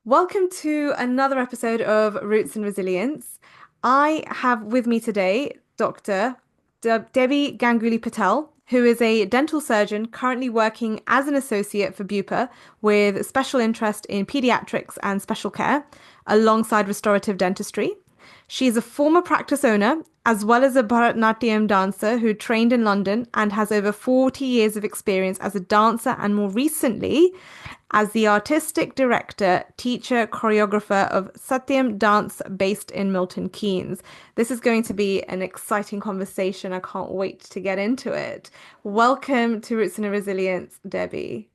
Welcome to another episode of Roots and Resilience. I have with me today Dr. Debbie Ganguli-Patel, who is a dental surgeon currently working as an associate for Bupa with special interest in pediatrics and special care alongside restorative dentistry. She's a former practice owner as well as a Bharatanatyam dancer who trained in London and has over 40 years of experience as a dancer and more recently as the artistic director, teacher, choreographer of Satyam Dance based in Milton Keynes. This is going to be an exciting conversation. I can't wait to get into it. Welcome to Roots and Resilience, Debbie.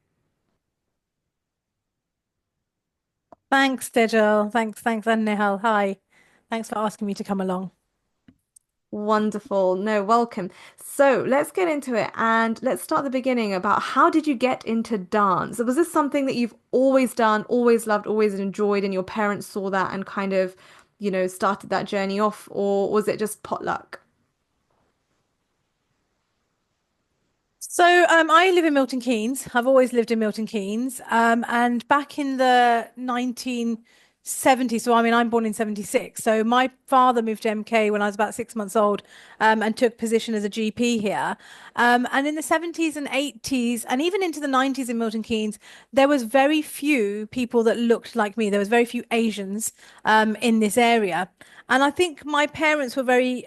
Thanks, Tejal. Thanks, and Nihal. Hi. Thanks for asking me to come along. Wonderful. No, welcome. So let's get into it and let's start at the beginning about how did you get into dance? Was this something that you've always done, always loved, always enjoyed, and your parents saw that and kind of, started that journey off, or was it just potluck? I live in Milton Keynes. I've always lived in Milton Keynes. And back in the 1970s, so I mean, I'm born in 76. So my father moved to MK when I was about 6 months old, and took position as a GP here. And in the 70s and 80s, and even into the 90s in Milton Keynes, there was very few people that looked like me. There was very few Asians, in this area. And I think my parents were very,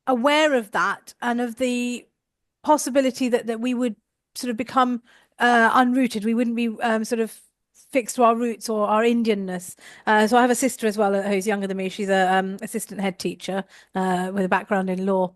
aware of that and of the possibility that we would sort of become unrooted. We wouldn't be sort of fixed to our roots or our Indianness. So I have a sister as well who's younger than me. She's a assistant head teacher with a background in law.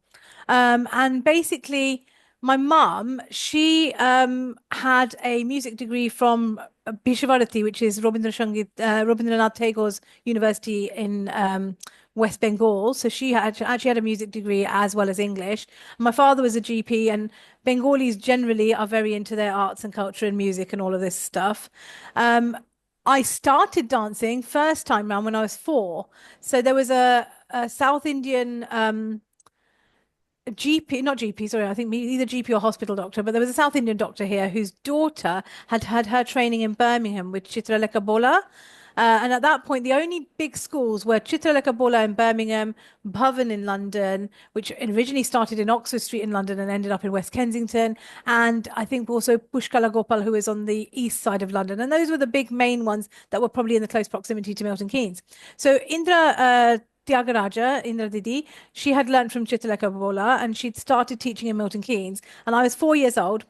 And basically, my mum, she had a music degree from Bishvarati, which is Rabindranath Tagore's university in West Bengal. So she had actually had a music degree as well as English. My father was a GP, and Bengalis generally are very into their arts and culture and music and all of this stuff. Um, I started dancing first time round when I was 4. So there was a South Indian GP, not GP, sorry, I think either GP or hospital doctor, but there was a South Indian doctor here whose daughter had had her training in Birmingham with Chitralekha Bola. And at that point, the only big schools were Chitralekha Bola in Birmingham, Bhavan in London, which originally started in Oxford Street in London and ended up in West Kensington, and I think also Pushkala Gopal, who is on the east side of London. And those were the big main ones that were probably in the close proximity to Milton Keynes. So Indra Didi, she had learned from Chitralekha Bola and she'd started teaching in Milton Keynes. And I was 4 years old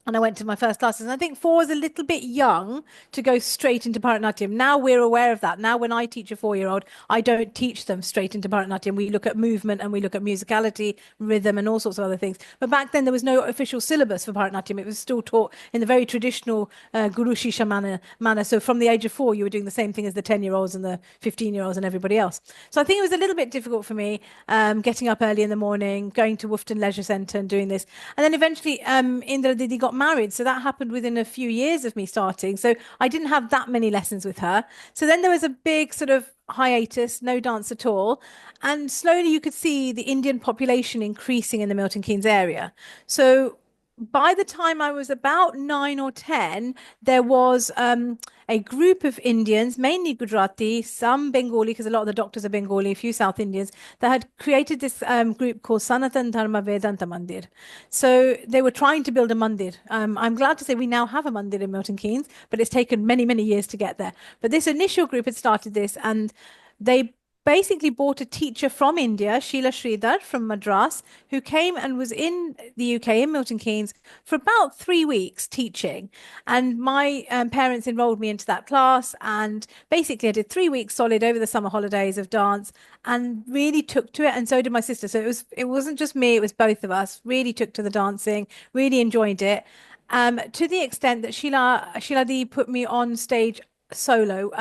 and I went to my first classes. And I think 4 is a little bit young to go straight into Bharatanatyam. Now we're aware of that. Now, when I teach a 4-year-old, I don't teach them straight into Bharatanatyam. We look at movement and we look at musicality, rhythm, and all sorts of other things. But back then, there was no official syllabus for Bharatanatyam. It was still taught in the very traditional Guru Shisha manner. So from the age of 4, you were doing the same thing as the 10-year-olds and the 15-year-olds and everybody else. So I think it was a little bit difficult for me, getting up early in the morning, going to Woughton Leisure Centre and doing this. And then eventually, Indra Didi got married. So that happened within a few years of me starting. So I didn't have that many lessons with her. So then there was a big sort of hiatus, no dance at all. And slowly you could see the Indian population increasing in the Milton Keynes area. So by the time I was about 9 or 10, there was a group of Indians, mainly Gujarati, some Bengali, because a lot of the doctors are Bengali, a few South Indians, that had created this group called Sanatan Dharma Vedanta Mandir. So they were trying to build a mandir. I'm glad to say we now have a mandir in Milton Keynes, but it's taken many, many years to get there. But this initial group had started this, and they basically bought a teacher from India, Sheila Sridhar from Madras, who came and was in the UK in Milton Keynes for about 3 weeks teaching. And my parents enrolled me into that class, and basically I did 3 weeks solid over the summer holidays of dance and really took to it. And so did my sister. So it wasn't just me, it was both of us. Really took to the dancing, really enjoyed it. To the extent that Sheila Dee put me on stage solo.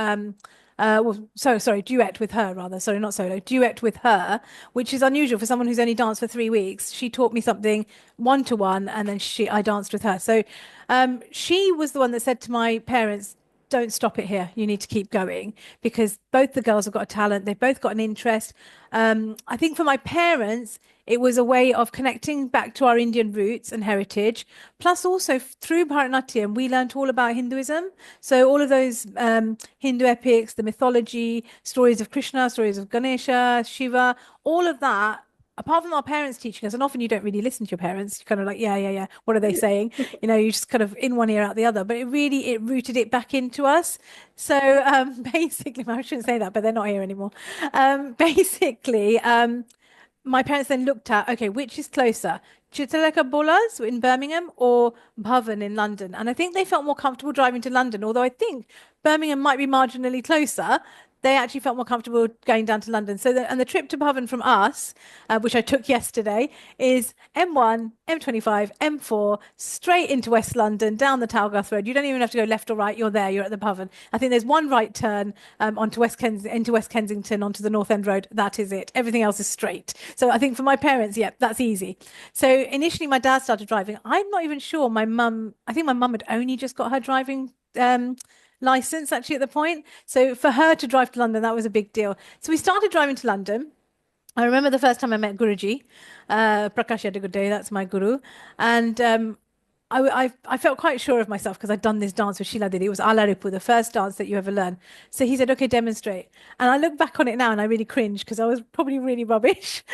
Sorry, duet with her rather. Sorry, not solo, duet with her, which is unusual for someone who's only danced for 3 weeks. She taught me something one to one, and then I danced with her. So, she was the one that said to my parents, don't stop it here. You need to keep going because both the girls have got a talent. They've both got an interest. I think for my parents, it was a way of connecting back to our Indian roots and heritage. Plus, also through Bharatanatyam, we learnt all about Hinduism. So all of those Hindu epics, the mythology, stories of Krishna, stories of Ganesha, Shiva, all of that. Apart from our parents teaching us, and often you don't really listen to your parents, you're kind of like, yeah, yeah, yeah. What are they saying? You just kind of in one ear out the other. But it rooted it back into us. So basically, I shouldn't say that, but they're not here anymore. Basically, my parents then looked at, okay, which is closer, Chitaleka Bolas in Birmingham or Bhavan in London? And I think they felt more comfortable driving to London, although I think Birmingham might be marginally closer. They actually felt more comfortable going down to London. And the trip to Bhavan from us, which I took yesterday, is M1, M25, M4, straight into West London, down the Talgarth Road. You don't even have to go left or right. You're there. You're at the Bhavan. I think there's one right turn into West Kensington, onto the North End Road. That is it. Everything else is straight. So I think for my parents, yeah, that's easy. So initially, my dad started driving. I'm not even sure. I think my mum had only just got her driving license actually at the point. So for her to drive to London, that was a big deal. So we started driving to London. I remember the first time I met Guruji, Prakash Yadagude, that's my guru. And I felt quite sure of myself because I'd done this dance with Sheila Didi. It was Alaripu, the first dance that you ever learn. So he said, okay, demonstrate. And I look back on it now and I really cringe because I was probably really rubbish.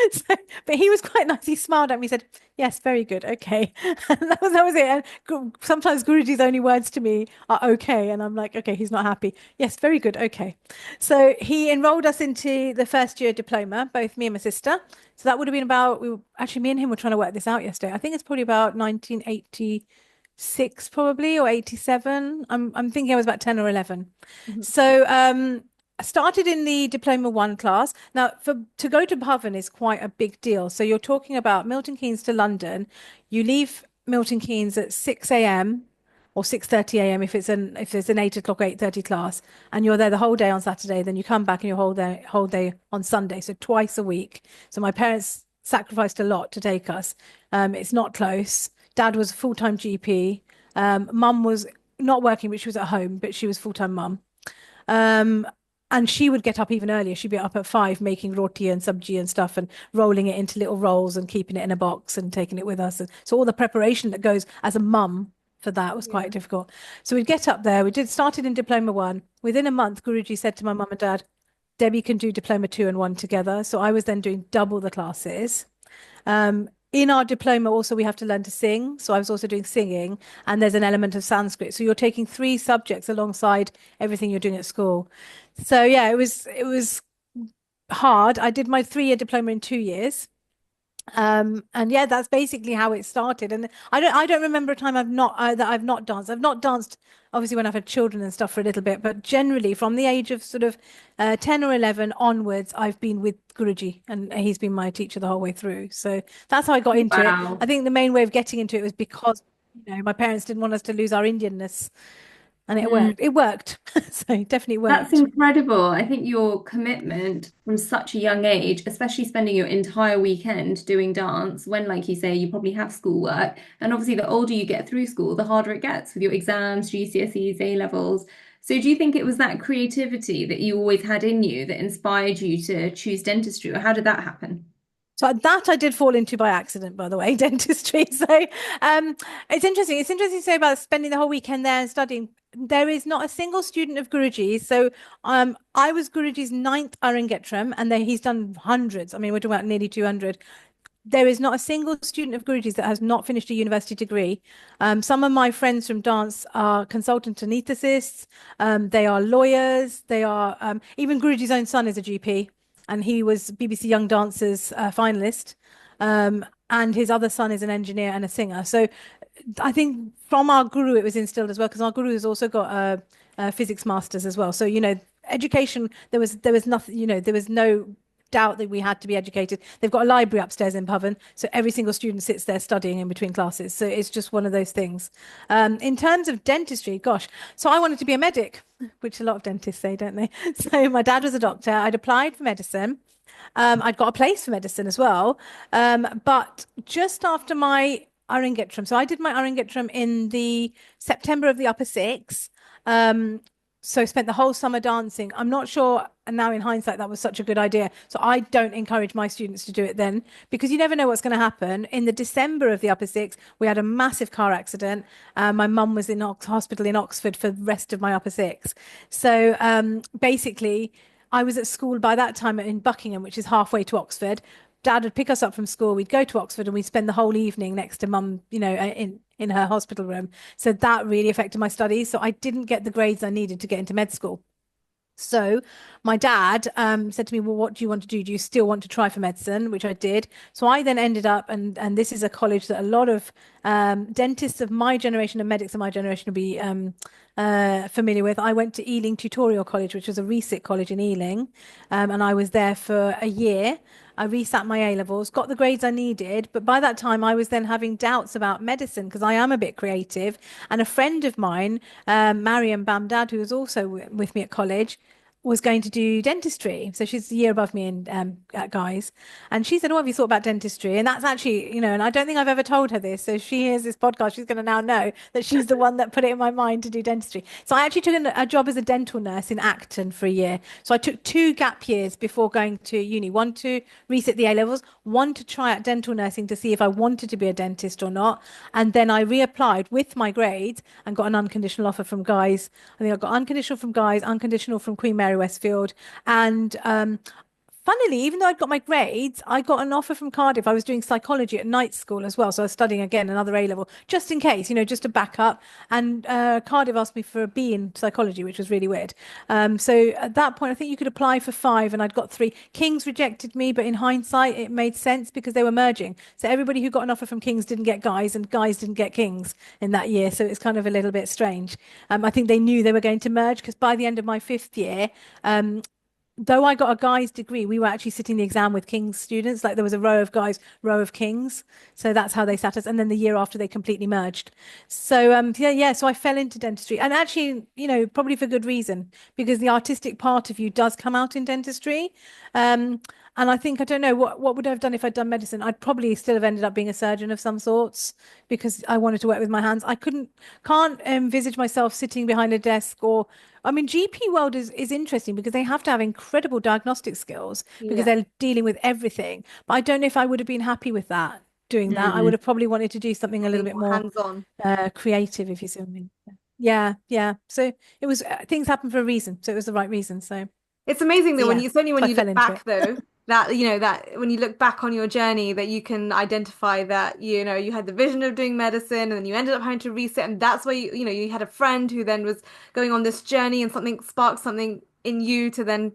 But he was quite nice. He smiled at me, said, yes, very good. Okay. And that was it. And sometimes Guruji's only words to me are okay. And I'm like, okay, he's not happy. Yes, very good. Okay. So he enrolled us into the first year diploma, both me and my sister. So that would have been actually, me and him were trying to work this out yesterday. I think it's probably about 1986 probably, or 87. I'm thinking I was about 10 or 11. Mhm. So I started in the Diploma 1 class. Now, to go to Bhavan is quite a big deal. So you're talking about Milton Keynes to London. You leave Milton Keynes at 6 a.m. or 6:30 a.m. if it's an 8 o'clock, 8:30 class, and you're there the whole day on Saturday. Then you come back and you're whole day on Sunday. So twice a week. So my parents sacrificed a lot to take us. It's not close. Dad was a full-time GP. Mum was not working, but she was at home, but she was full-time mum. Um, and she would get up even earlier. She'd be up at 5 making roti and sabji and stuff and rolling it into little rolls and keeping it in a box and taking it with us. And so all the preparation that goes as a mum for that was Yeah. quite started So we'd get up there. Started in Diploma 1. Within a month, Guruji said to my mum and dad, Debbie can do Diploma 2 and 1 together. So I was then doing double the classes. In our diploma, also, we have to learn to sing. So I was also doing singing, and there's an element of Sanskrit. So you're taking 3 subjects alongside everything you're doing at school. So yeah, it was hard. I did my 3-year diploma in 2 years. And yeah, that's basically how it started. And I don't remember a time that I've not danced. I've not danced obviously when I've had children and stuff for a little bit, but generally from the age of sort of 10 or 11 onwards, I've been with Guruji and he's been my teacher the whole way through. So that's how I got into it. I Wow. think the main way of getting into it was because, my parents didn't want us to lose our Indianness, and it Mm. worked. It worked. So it definitely That's worked. incredible. I think your commitment from such a young age, especially spending your entire weekend doing dance when, like you say, you probably have schoolwork. And obviously, the older you get through school, the harder it gets with your exams, GCSEs, A levels. So, do you think it was that creativity that you always had in you that inspired you to choose dentistry, or how did that happen? So that I did fall into by accident, by the way, dentistry. So it's interesting. It's interesting to say about spending the whole weekend there and studying. There is not a single student of Guruji's. So I was Guruji's ninth Arangetram, and then he's done hundreds. I mean, we're talking about nearly 200. There is not a single student of Guruji's that has not finished a university degree. Some of my friends from dance are consultant anesthetists. They are lawyers. They are even Guruji's own son is a GP, and he was BBC Young Dancers finalist. And his other son is an engineer and a singer. So I think from our guru it was instilled as well, because our guru has also got a physics masters as well. So education, there was nothing, there was no doubt that we had to be educated. They've got a library upstairs in Bhavan, so every single student sits there studying in between classes. So it's just one of those things. In terms of dentistry, gosh, so I wanted to be a medic, which a lot of dentists say, don't they? So my dad was a doctor. I'd applied for medicine. I'd got a place for medicine as well. But just after my Arangetram, so I did my Arangetram in the September of the upper six. So spent the whole summer dancing. I'm not sure, and now in hindsight, that was such a good idea. So I don't encourage my students to do it then because you never know what's going to happen. In the December of the upper six, we had a massive car accident. My mum was in hospital in Oxford for the rest of my upper six. So basically, I was at school by that time in Buckingham, which is halfway to Oxford. Dad would pick us up from school. We'd go to Oxford and we'd spend the whole evening next to mum, in her hospital room. So that really affected my studies. So I didn't get the grades I needed to get into med school. So my dad said to me, "Well, what do you want to do? Do you still want to try for medicine?" Which I did. So I then ended up, and this is a college that a lot of dentists of my generation and medics of my generation will be familiar with. I went to Ealing Tutorial College, which was a resit college in Ealing, and I was there for a year. I resat my A levels, got the grades I needed, but by that time I was then having doubts about medicine because I am a bit creative. And a friend of mine, Mariam Bamdad, who was also with me at college, was going to do dentistry. So she's a year above me in at Guy's. And she said, "Oh, have you thought about dentistry?" And that's actually, and I don't think I've ever told her this. So if she hears this podcast, she's going to now know that she's the one that put it in my mind to do dentistry. So I actually took a job as a dental nurse in Acton for a year. So I took 2 gap years before going to uni, one to reset the A levels, one to try out dental nursing to see if I wanted to be a dentist or not. And then I reapplied with my grades and got an unconditional offer from Guy's. I think I got unconditional from Guy's, unconditional from Queen Mary Westfield. And funnily, even though I'd got my grades, I got an offer from Cardiff. I was doing psychology at night school as well. So I was studying again another A level, just in case, just to back up. And Cardiff asked me for a B in psychology, which was really weird. So at that point, I think you could apply for 5 and I'd got 3. King's rejected me, but in hindsight, it made sense because they were merging. So everybody who got an offer from King's didn't get Guy's and Guy's didn't get King's in that year. So it's kind of a little bit strange. I think they knew they were going to merge because by the end of my 5th year, though I got a Guy's degree, we were actually sitting the exam with King's students. Like there was a row of Guys, row of Kings. So that's how they sat us. And then the year after they completely merged. So yeah. So I fell into dentistry, and actually, probably for good reason because the artistic part of you does come out in dentistry. And I think I don't know what would I have done if I'd done medicine. I'd probably still have ended up being a surgeon of some sorts because I wanted to work with my hands. I can't envisage myself sitting behind a desk or I mean, GP world is interesting because they have to have incredible diagnostic skills because Yeah. they're dealing with everything. But I don't know if I would have been happy with that, doing that. I would Mm. have probably wanted to do something a little Something bit more more hands-on. creative, if you see what I mean. Yeah, yeah. So it was things happen for a reason. So it was the right reason. It's amazing So that when yeah, you certainly when so I you fell look into it. back though, that that when you look back on your journey that you can identify that you had the vision of doing medicine and then you ended up having to reset and that's where you had a friend who then was going on this journey and something sparked something in you to then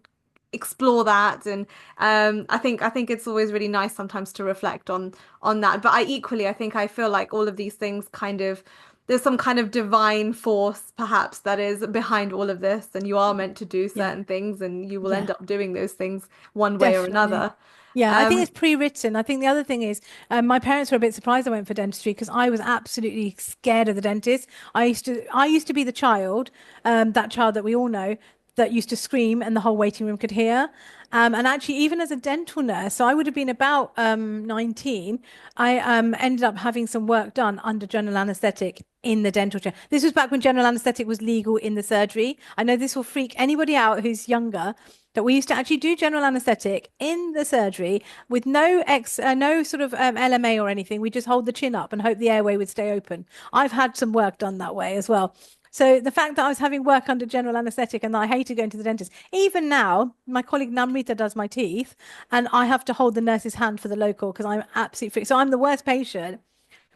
explore that and I think it's always really nice sometimes to reflect on that, but I feel like all of these things kind of there's some kind of divine force perhaps that is behind all of this and you are meant to do Yeah, certain things and you will end yeah, up doing those things one way or definitely. another. Yeah, I think um it's pre-written. I think the other thing is, my parents were a bit surprised I went for dentistry because I was absolutely scared of the dentist. I used to be the child, that child that we all know that used to scream and the whole waiting room could hear. And actually, even as a dental nurse, so I would have been about 19. I ended up having some work done under general anaesthetic in the dental chair. This was back when general anaesthetic was legal in the surgery. I know this will freak anybody out who's younger, that we used to actually do general anesthetic in the surgery with no sort of LMA or anything. We just hold the chin up and hope the airway would stay open. I've had some work done that way as well. So the fact that I was having work under general anesthetic and that I hated going to the dentist, even now, my colleague Namrita does my teeth, and I have to hold the nurse's hand for the local because I'm absolutely so I'm the worst patient.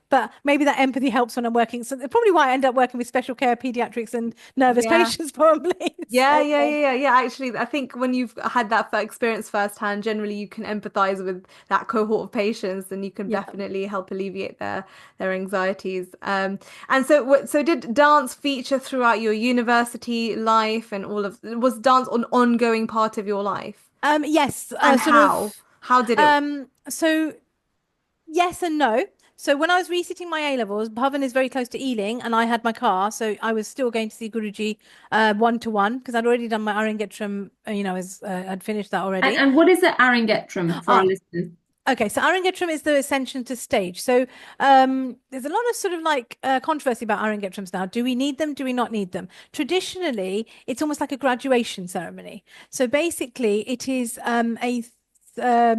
But maybe that empathy helps when I'm working. So probably why I end up working with special care pediatrics and nervous yeah. patients, probably. Yeah, So yeah, yeah, yeah, yeah. Actually, I think when you've had that experience firsthand, generally you can empathize with that cohort of patients, and you can yeah. definitely help alleviate their anxieties. And so, so did dance feature throughout your university life, and was dance an ongoing part of your life? Yes, And sort how? of. How did it? So yes and no. So when I was resitting my A levels, Bhavan is very close to Ealing, and I had my car, so I was still going to see Guruji, 1 to 1 because I'd already done my Arangetram. I'd finished that And, already. and what is the Arangetram for our Uh, listeners? Okay, so Arangetram is the ascension to stage. So there's a lot of sort of like controversy about Arangetrams now. Do we need them? Do we not need them? Traditionally, it's almost like a graduation ceremony. So basically, it is a uh,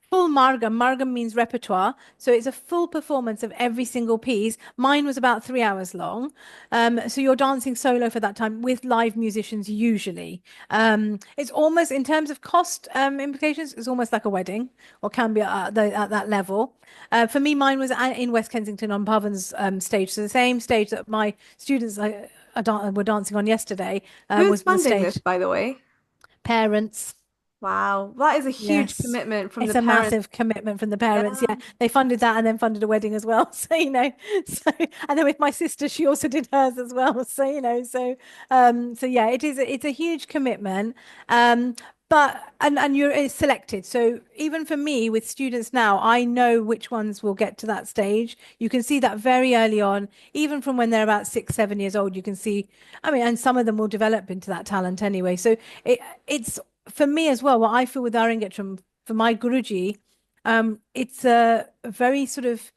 full margam. Margam means repertoire. So it's a full performance of every single piece. Mine was about 3 hours long. So you're dancing solo for that time with live musicians usually. It's almost, in terms of cost implications, it's almost like a wedding, or can be at that level. For me, mine was in West Kensington on Pavan's stage. So the same stage that my students were dancing on yesterday Who's was the funding this, stage. by the way? Parents. Wow, that is a huge Yes. commitment from It's the a parents. massive commitment from the parents. Yeah. Yeah. They funded that and then funded a wedding as well. So, so and then with my sister, she also did hers as well. So, so yeah, it's a huge commitment. Um, but and you're it's selected. So even for me with students now, I know which ones will get to that stage. You can see that very early on, even from when they're about 6, 7 years old, you can see, I mean, and some of them will develop into that talent anyway. So it's for me as well, what I feel with Arangetram for my Guruji, it's a very sort of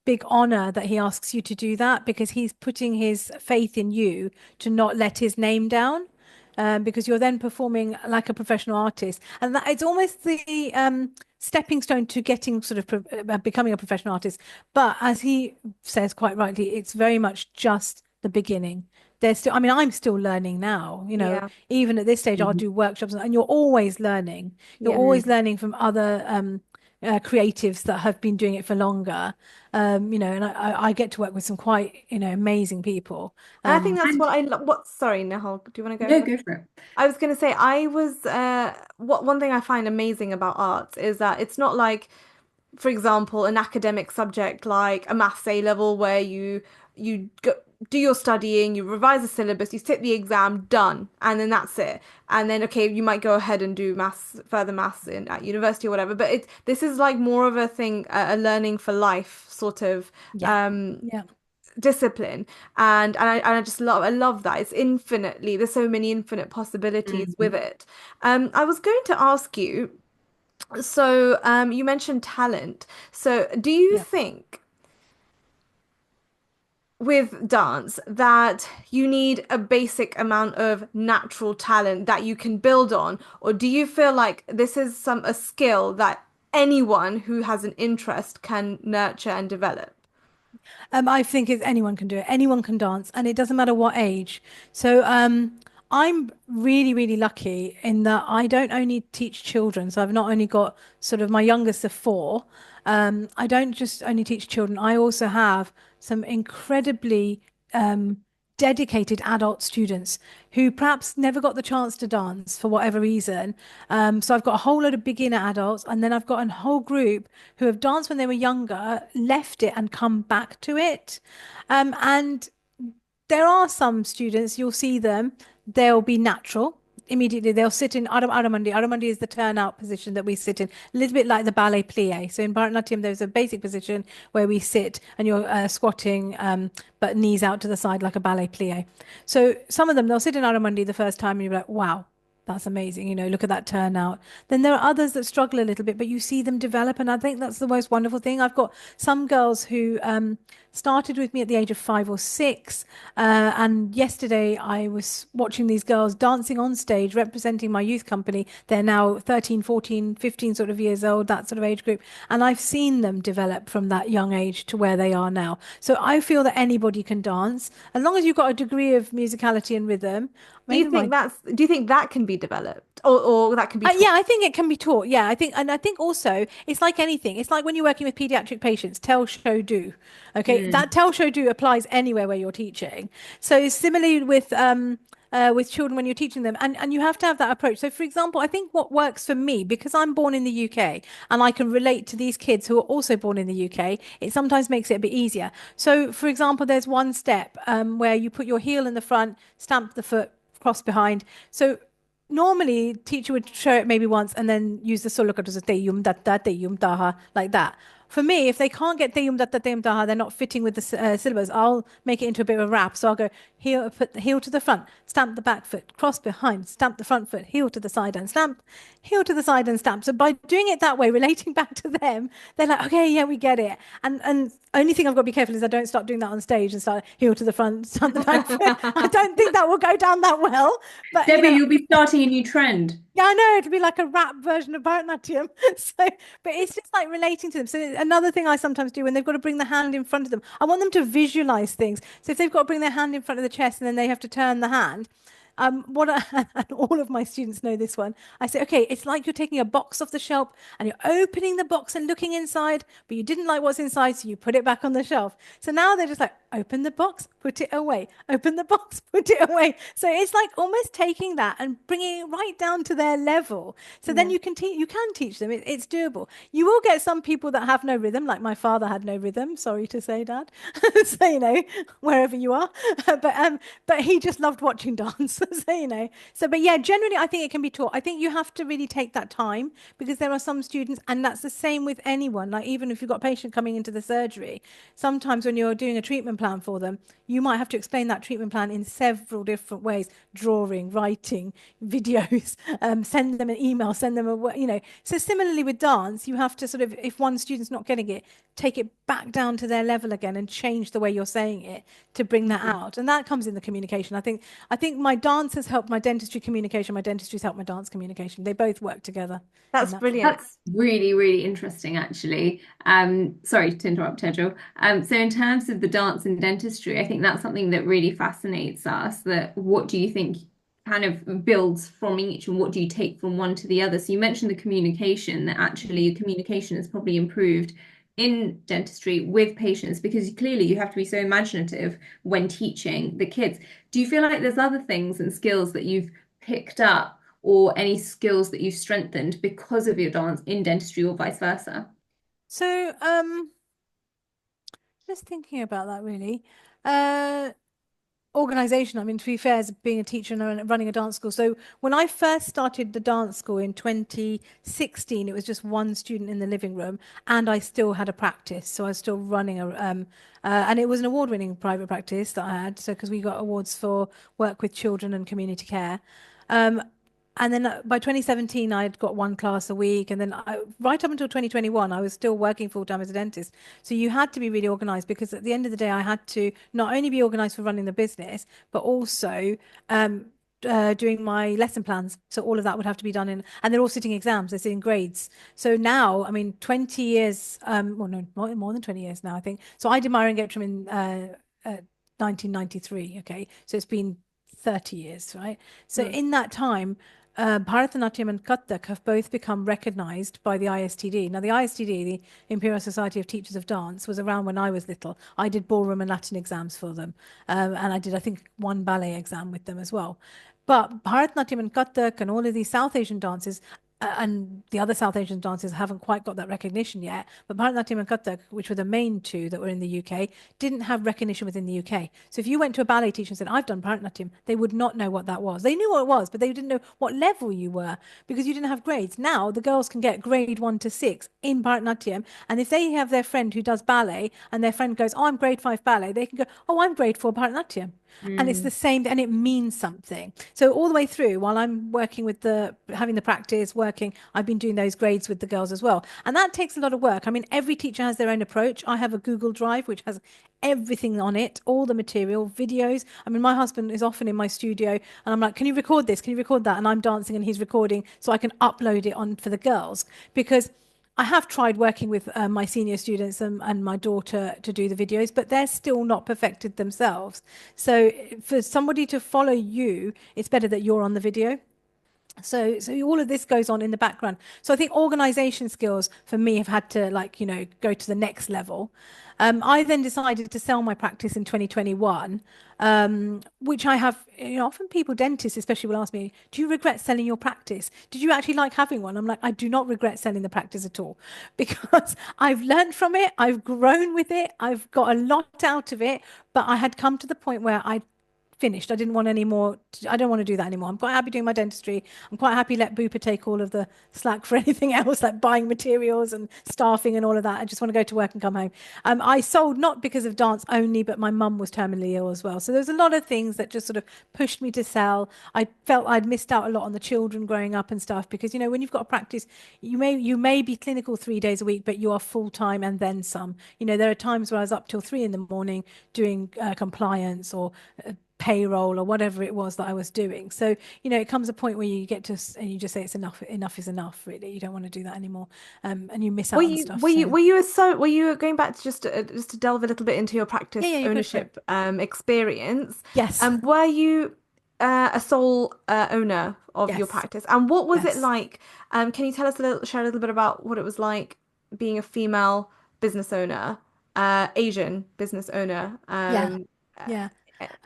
big honor that he asks you to do that because he's putting his faith in you to not let his name down. Because you're then performing like a professional artist, and that it's almost the stepping stone to getting sort of becoming a professional artist. But as he says quite rightly, it's very much just the beginning. There's still, I mean, I'm still learning now, Yeah. even at this stage, I'll Mhm. do workshops and you're always learning. You're Yeah. always Mm. learning from other creatives that have been doing it for longer. And I get to work with some quite, amazing people. And I think that's And what I love. Sorry, Nahal, do you want to go no, ahead? go for it. I was going to say, what one thing I find amazing about art is that it's not like, for example, an academic subject like a maths A level where you go, do your studying, you revise the syllabus, you sit the exam, done, and then that's it. And then okay, you might go ahead and do further maths at university or whatever. But this is like more of a thing, a learning for life sort of Yeah. um Yeah. discipline. And I just love that. It's infinitely, there's so many infinite possibilities with Mhm. it. I was going to ask you, so you mentioned talent. So do you Yeah. think with dance that you need a basic amount of natural talent that you can build on, or do you feel like this is a skill that anyone who has an interest can nurture and develop? I think anyone can do it. Anyone can dance, and it doesn't matter what age. So, I'm really, really lucky in that I don't only teach children. So I've not only got sort of my youngest of four. I don't just only teach children. I also have some incredibly dedicated adult students who perhaps never got the chance to dance for whatever reason. So I've got a whole load of beginner adults, and then I've got a whole group who have danced when they were younger, left it, and come back to it. And there are some students, you'll see them, they'll be natural. Immediately, they'll sit in Aramandi. Aramandi is the turnout position that we sit in, a little bit like the ballet plie. So in Bharatanatyam, there's a basic position where we sit and you're squatting, but knees out to the side like a ballet plie. So some of them, they'll sit in Aramandi the first time and you're like, wow, that's amazing. Look at that turnout. Then there are others that struggle a little bit, but you see them develop. And I think that's the most wonderful thing. I've got some girls who started with me at the age of 5 or 6. And yesterday I was watching these girls dancing on stage, representing my youth company. They're now 13, 14, 15 sort of years old, that sort of age group. And I've seen them develop from that young age to where they are now. So I feel that anybody can dance as long as you've got a degree of musicality and rhythm. Even my Do you think that can be developed, or that can be Yeah, taught? I think it can be taught. Yeah, I think also it's like anything. It's like when you're working with pediatric patients, tell, show, do. Okay, Mm. that tell, show, do applies anywhere where you're teaching. So similarly with children when you're teaching them, and you have to have that approach. So for example, I think what works for me because I'm born in the UK and I can relate to these kids who are also born in the UK, it sometimes makes it a bit easier. So for example, there's one step where you put your heel in the front, stamp the foot, cross behind. So normally teacher would show it maybe once and then use the solo te yum datta te yum taha like that. for me, if they can't get Dayum Datta Dayum Daha, they're not fitting with the syllabus, I'll make it into a bit of a rap. So I'll go heel, put the heel to the front, stamp the back foot, cross behind, stamp the front foot, heel to the side and stamp, heel to the side and stamp. So by doing it that way, relating back to them, they're like, okay, yeah, we get it. And only thing I've got to be careful is I don't start doing that on stage and start heel to the front, stamp the back foot. I don't think that will go down that well. But Debbie, you'll be starting a new trend. yeah, I know it'll be like a rap version of Bharatanatyam. So, but it's just like relating to them. So another thing I sometimes do when they've got to bring the hand in front of them, I want them to visualize things. So if they've got to bring their hand in front of the chest and then they have to turn the hand, and all of my students know this one. I say, okay, it's like you're taking a box off the shelf and you're opening the box and looking inside, but you didn't like what's inside, so you put it back on the shelf. So now they're just like, open the box, put it away, open the box, put it away. So it's like almost taking that and bringing it right down to their level. So then you can teach them. It's doable. You will get some people that have no rhythm, like my father had no rhythm. Sorry to say, Dad. So wherever you are, but he just loved watching dance. So but yeah, generally I think it can be taught. I think you have to really take that time, because there are some students, and that's the same with anyone, like even if you've got a patient coming into the surgery, sometimes when you're doing a treatment plan for them, you might have to explain that treatment plan in several different ways: drawing, writing, videos, send them an email, send them so similarly with dance, you have to sort of, if one student's not getting it, take it back down to their level again and change the way you're saying it to bring that out. And that comes in the communication. I think my dance has helped my dentistry communication, my dentistry's helped my dance communication. They both work together. That's brilliant. That's really, really interesting, actually. Sorry to interrupt, Tejal. So in terms of the dance and dentistry, I think that's something that really fascinates us. That what do you think kind of builds from each, and what do you take from one to the other? So you mentioned the communication, that actually communication has probably improved in dentistry with patients, because clearly you have to be so imaginative when teaching the kids. Do you feel like there's other things and skills that you've picked up, or any skills that you've strengthened because of your dance in dentistry, or vice versa? So just thinking about that really. Organization. I mean, to be fair, as being a teacher and running a dance school. So when I first started the dance school in 2016, it was just one student in the living room, and I still had a practice. So I was still running and it was an award-winning private practice that I had. So because we got awards for work with children and community care. Um, and then by 2017, I'd got one class a week. And then right up until 2021, I was still working full time as a dentist. So you had to be really organized, because at the end of the day, I had to not only be organized for running the business, but also doing my lesson plans. So all of that would have to be done and they're all sitting exams, they're sitting grades. So now, I mean, 20 years, well, no, more than 20 years now, I think. So I did my Getram in 1993. Okay. So it's been 30 years, right? So in that time, Bharatanatyam and Kathak have both become recognized by the ISTD. Now, the ISTD, the Imperial Society of Teachers of Dance, was around when I was little. I did ballroom and Latin exams for them. And I did, I think, one ballet exam with them as well. But Bharatanatyam and Kathak and all of these South Asian dances, and the other South Asian dances haven't quite got that recognition yet. But Bharatanatyam and Kathak, which were the main two that were in the UK, didn't have recognition within the UK. So if you went to a ballet teacher and said, I've done Bharatanatyam, they would not know what that was. They knew what it was, but they didn't know what level you were, because you didn't have grades. Now the girls can get grade 1 to 6 in Bharatanatyam. And if they have their friend who does ballet and their friend goes, oh, I'm grade 5 ballet, they can go, oh, I'm grade 4 Bharatanatyam. And it's the same, and it means something. So all the way through, while I'm working with having the practice, working, I've been doing those grades with the girls as well. And that takes a lot of work. I mean, every teacher has their own approach. I have a Google Drive, which has everything on it, all the material, videos. I mean, my husband is often in my studio and I'm like, can you record this? Can you record that? And I'm dancing and he's recording so I can upload it on for the girls, because I have tried working with my senior students and my daughter to do the videos, but they're still not perfected themselves. So for somebody to follow you, it's better that you're on the video. So all of this goes on in the background. So I think organization skills for me have had to go to the next level. I then decided to sell my practice in 2021, which I have, often people, dentists especially, will ask me, do you regret selling your practice? Did you actually like having one? I'm like, I do not regret selling the practice at all, because I've learned from it. I've grown with it. I've got a lot out of it, but I had come to the point where I finished. I didn't want any more. I don't want to do that anymore. I'm quite happy doing my dentistry. I'm quite happy let Bupa take all of the slack for anything else, like buying materials and staffing and all of that. I just want to go to work and come home. I sold not because of dance only, but my mum was terminally ill as well. So there's a lot of things that just sort of pushed me to sell. I felt I'd missed out a lot on the children growing up and stuff because, you know, when you've got a practice, you may be clinical 3 days a week, but you are full time and then some. You know, there are times where I was up till 3 in the morning doing compliance or payroll or whatever it was that I was doing. So, you know, it comes a point where you get to, and you just say it's enough. Enough is enough, really. You don't want to do that anymore. And you miss out on stuff. Were you going back to just to delve a little bit into your practice Yeah, go for it. ownership experience? Yes. Were you a sole owner of your Yes. practice? And what was it Yes. like? Can you tell us share a little bit about what it was like being a female business owner, Asian business owner? Yeah. Yeah.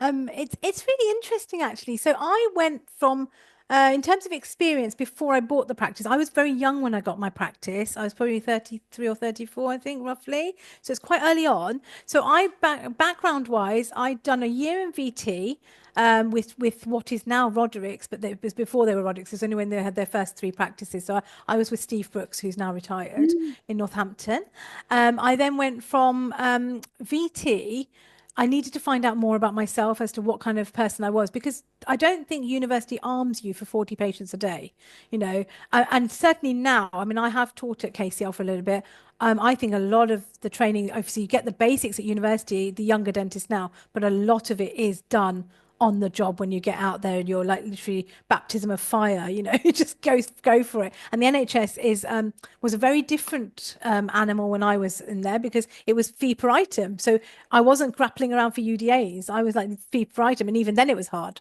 Uh, It's really interesting actually. So I went from in terms of experience before I bought the practice, I was very young when I got my practice. I was probably 33 or 34, I think, roughly. So it's quite early on. So background wise, I'd done a year in VT with what is now Roderick's, but it was before they were Roderick's. It was only when they had their first 3 practices. So I was with Steve Brooks, who's now retired in Northampton. I then went from VT. I needed to find out more about myself as to what kind of person I was, because I don't think university arms you for 40 patients a day, you know, and certainly now, I mean, I have taught at KCL for a little bit. I think a lot of the training, obviously you get the basics at university, the younger dentists now, but a lot of it is done on the job when you get out there and you're like literally baptism of fire, you know, you just go for it. And the NHS was a very different animal when I was in there because it was fee per item. So I wasn't grappling around for UDAs. I was like fee per item, and even then it was hard.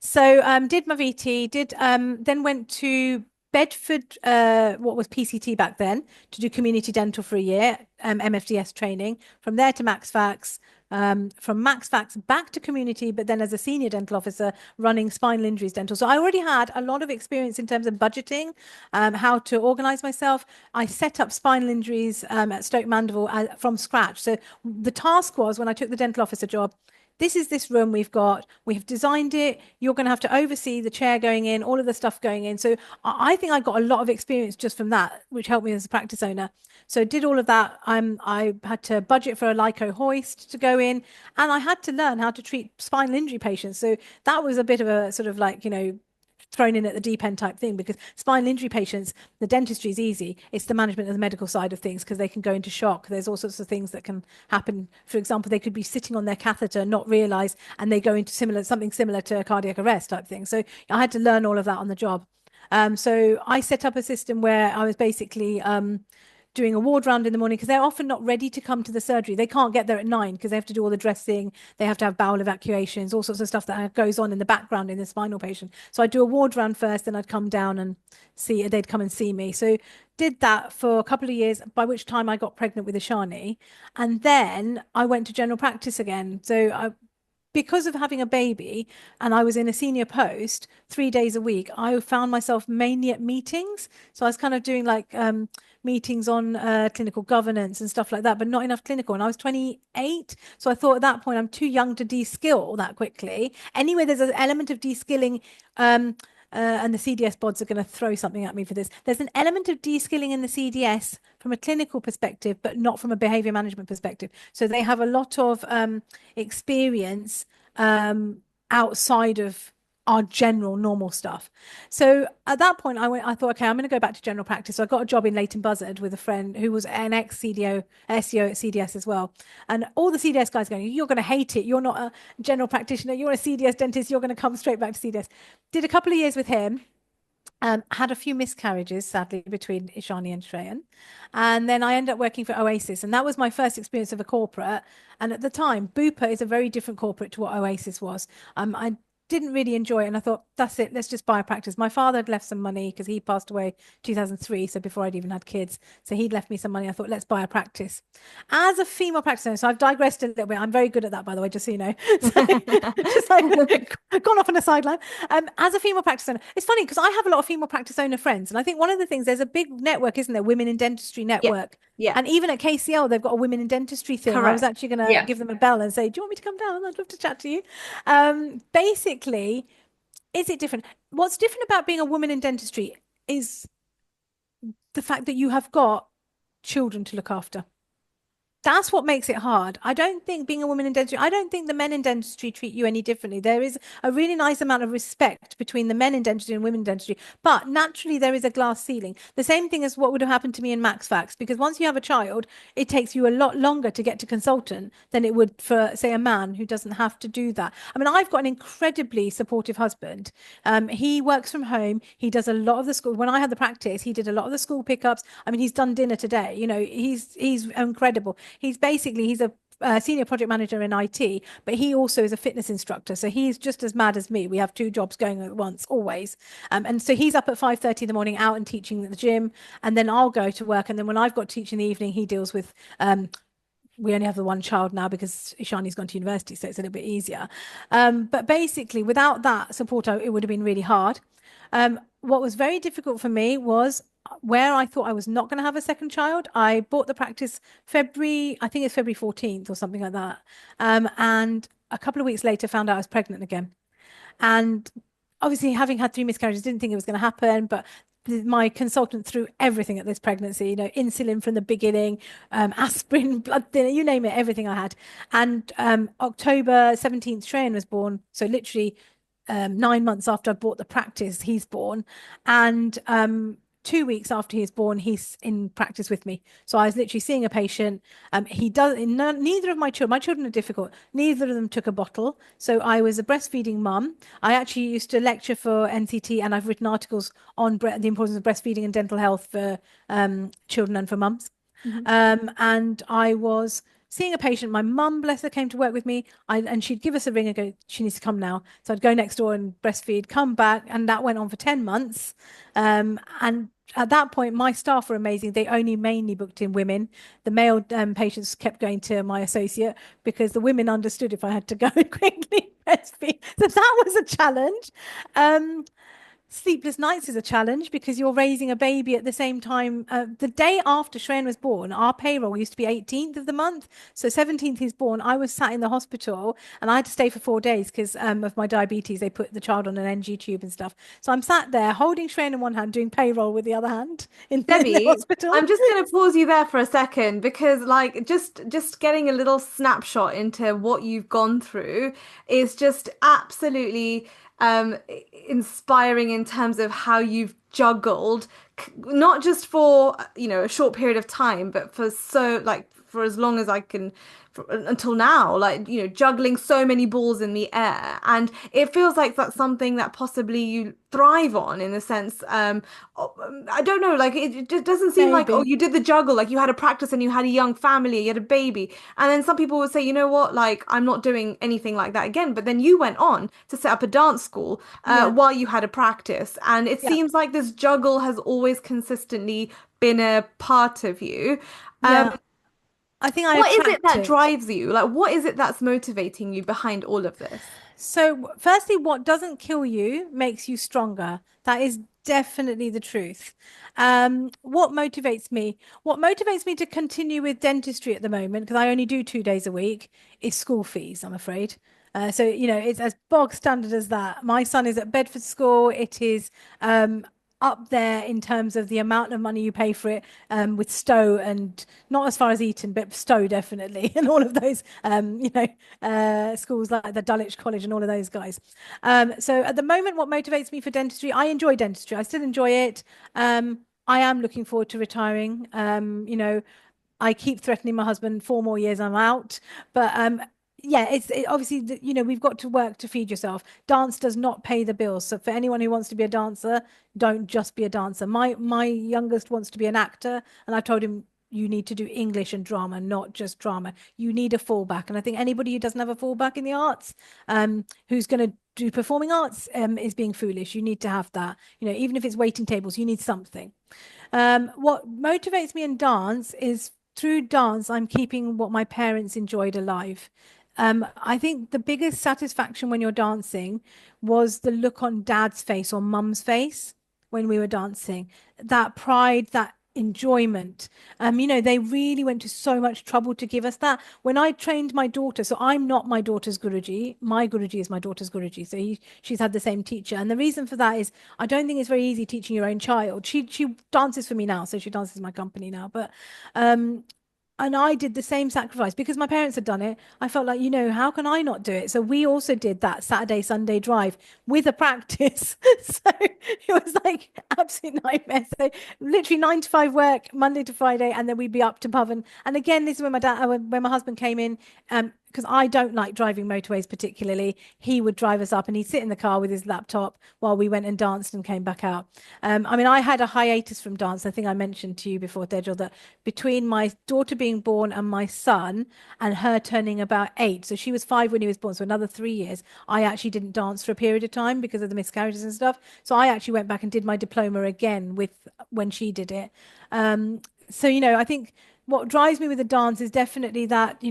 So did my VT, then went to Bedford, what was PCT back then, to do community dental for a year, MFDS training. From there to MaxFax, from MaxFax back to community, but then as a senior dental officer running spinal injuries dental. So I already had a lot of experience in terms of budgeting, how to organize myself. I set up spinal injuries at Stoke Mandeville from scratch. So the task was, when I took the dental officer job, this is this room we have designed it. You're going to have to oversee the chair going in, all of the stuff going in. So I think I got a lot of experience just from that, which helped me as a practice owner. So did all of that. I had to budget for a Lyco hoist to go in, and I had to learn how to treat spinal injury patients. So that was a bit of a sort of like, you know, thrown in at the deep end type thing, because spinal injury patients, the dentistry is easy. It's the management of the medical side of things, because they can go into shock. There's all sorts of things that can happen. For example, they could be sitting on their catheter, not realize, and they go into something similar to a cardiac arrest type thing. So I had to learn all of that on the job. So I set up a system where I was basically doing a ward round in the morning, because they're often not ready to come to the surgery. They can't get there at 9 because they have to do all the dressing. They have to have bowel evacuations, all sorts of stuff that goes on in the background in the spinal patient. So I'd do a ward round first, then I'd come down and they'd come and see me. So did that for a couple of years, by which time I got pregnant with Ishani. And then I went to general practice again. So because of having a baby and I was in a senior post 3 days a week, I found myself mainly at meetings. So I was kind of doing like meetings on clinical governance and stuff like that, but not enough clinical. And I was 28. So I thought at that point, I'm too young to de-skill that quickly. Anyway, there's an element of de-skilling. And the CDS bods are going to throw something at me for this. There's an element of de-skilling in the CDS from a clinical perspective, but not from a behavior management perspective. So they have a lot of experience outside of our general normal stuff. So at that point, I thought, okay, I'm going to go back to general practice. So I got a job in Leighton Buzzard with a friend who was an ex-CDO, SEO at CDS as well. And all the CDS guys going, you're going to hate it. You're not a general practitioner. You're a CDS dentist. You're going to come straight back to CDS. Did a couple of years with him. Had a few miscarriages, sadly, between Ishani and Shreyan. And then I ended up working for Oasis. And that was my first experience of a corporate. And at the time, Bupa is a very different corporate to what Oasis was. I didn't really enjoy it. And I thought, that's it. Let's just buy a practice. My father had left some money because he passed away 2003. So before I'd even had kids. So he'd left me some money. I thought, let's buy a practice. As a female practitioner, so I've digressed a little bit. I'm very good at that, by the way, just so you know. So, just like gone off on a sideline. As a female practice owner, it's funny because I have a lot of female practice owner friends. And I think one of the things, there's a big network, isn't there? Women in Dentistry network. Yeah, And even at KCL, they've got a women in dentistry thing. I was correct. actually going to Yeah. give them a bell and say, "Do you want me to come down? I'd love to chat to you." Basically, is it different? What's different about being a woman in dentistry is the fact that you have got children to look after. That's what makes it hard. I don't think being a woman in dentistry, I don't think the men in dentistry treat you any differently. There is a really nice amount of respect between the men in dentistry and women in dentistry, but naturally there is a glass ceiling. The same thing as what would have happened to me in Max Fax, because once you have a child, it takes you a lot longer to get to consultant than it would for, say, a man who doesn't have to do that. I mean, I've got an incredibly supportive husband. He works from home. He does a lot of the school. When I had the practice, he did a lot of the school pickups. I mean, he's done dinner today. You know, he's incredible. He's a senior project manager in IT, but he also is a fitness instructor. So he's just as mad as me. We have two jobs going at once, always. And so he's up at 5:30 in the morning, out and teaching at the gym, and then I'll go to work. And then when I've got to teach in the evening, he deals with. We only have the one child now because Ishani's gone to university, so it's a little bit easier. But basically, without that support, it would have been really hard. What was very difficult for me was where I thought I was not going to have a second child. I bought the practice February, I think it's February 14th or something like that. And a couple of weeks later, found out I was pregnant again. And obviously, having had three miscarriages, didn't think it was going to happen. But my consultant threw everything at this pregnancy, you know, insulin from the beginning, aspirin, blood thinner, you name it, everything I had. And October 17th, Shreyan was born. So literally 9 months after I bought the practice, he's born. And 2 weeks after he was born, he's in practice with me. So I was literally seeing a patient. He does neither of my children are difficult. Neither of them took a bottle. So I was a breastfeeding mum. I actually used to lecture for NCT, and I've written articles on the importance of breastfeeding and dental health for children and for mums. Mhm. And I was seeing a patient. My mum, bless her, came to work with me. And she'd give us a ring and go, she needs to come now. So I'd go next door and breastfeed, come back, and that went on for 10 months. And at that point, my staff were amazing. They only mainly booked in women. The male patients kept going to my associate because the women understood if I had to go quickly breastfeed. So that was a challenge. Um, Sleepless nights is a challenge because you're raising a baby at the same time. The day after Shreyan was born, our payroll used to be 18th of the month. So 17th he's born. I was sat in the hospital and I had to stay for 4 days because of my diabetes. They put the child on an NG tube and stuff. So I'm sat there holding Shreyan in one hand, doing payroll with the other hand in the Debbie, hospital. I'm just going to pause you there for a second because like just getting a little snapshot into what you've gone through is just absolutely um inspiring in terms of how you've juggled not just for a short period of time but for so like for as long as I can until now, like juggling so many balls in the air, and it feels like that's something that possibly you thrive on in a sense. I don't know, like it just doesn't seem like, oh, Maybe. you did the juggle, like you had a practice and you had a young family, you had a baby, and then some people would say, you know what, like I'm not doing anything like that again. But then you went on to set up a dance school Yeah. while you had a practice, and it Yeah. seems like this juggle has always consistently been a part of you. Um, Yeah. I think I what is it attract that it. drives you? Like, what is it that's motivating you behind all of this? So, firstly, what doesn't kill you makes you stronger. That is definitely the truth. What motivates me? What motivates me to continue with dentistry at the moment, because I only do 2 days a week, is school fees, I'm afraid. So, it's as bog standard as that. My son is at Bedford School. It is up there in terms of the amount of money you pay for it, with Stowe, and not as far as Eton, but Stowe definitely, and all of those, schools like the Dulwich College and all of those guys. So at the moment, what motivates me for dentistry, I enjoy dentistry. I still enjoy it. I am looking forward to retiring. I keep threatening my husband 4 more years, I'm out. But yeah, obviously, we've got to work to feed yourself. Dance does not pay the bills. So for anyone who wants to be a dancer, don't just be a dancer. My youngest wants to be an actor, and I told him you need to do English and drama, not just drama. You need a fallback. And I think anybody who doesn't have a fallback in the arts, who's going to do performing arts, is being foolish. You need to have that. Even if it's waiting tables, you need something. What motivates me in dance is through dance, I'm keeping what my parents enjoyed alive. I think the biggest satisfaction when you're dancing was the look on dad's face or mum's face when we were dancing. That pride, that enjoyment. They really went to so much trouble to give us that. When I trained my daughter, so I'm not my daughter's Guruji. My Guruji is my daughter's Guruji. So she's had the same teacher. And the reason for that is I don't think it's very easy teaching your own child. She dances for me now, so she dances in my company now. But um and I did the same sacrifice because my parents had done it. I felt like, how can I not do it? So we also did that Saturday, Sunday drive with a practice. So it was like absolute nightmare. So literally 9 to 5 work, Monday to Friday, and then we'd be up to Puffin. And again, this is when when my husband came in, because I don't like driving motorways particularly. He would drive us up and he'd sit in the car with his laptop while we went and danced and came back out. I had a hiatus from dance. I think I mentioned to you before, Dejel, that between my daughter being born and my son and her turning about 8, so she was 5 when he was born, so another 3 years, I actually didn't dance for a period of time because of the miscarriages and stuff. So I actually went back and did my diploma again with when she did it. I think what drives me with the dance is definitely that,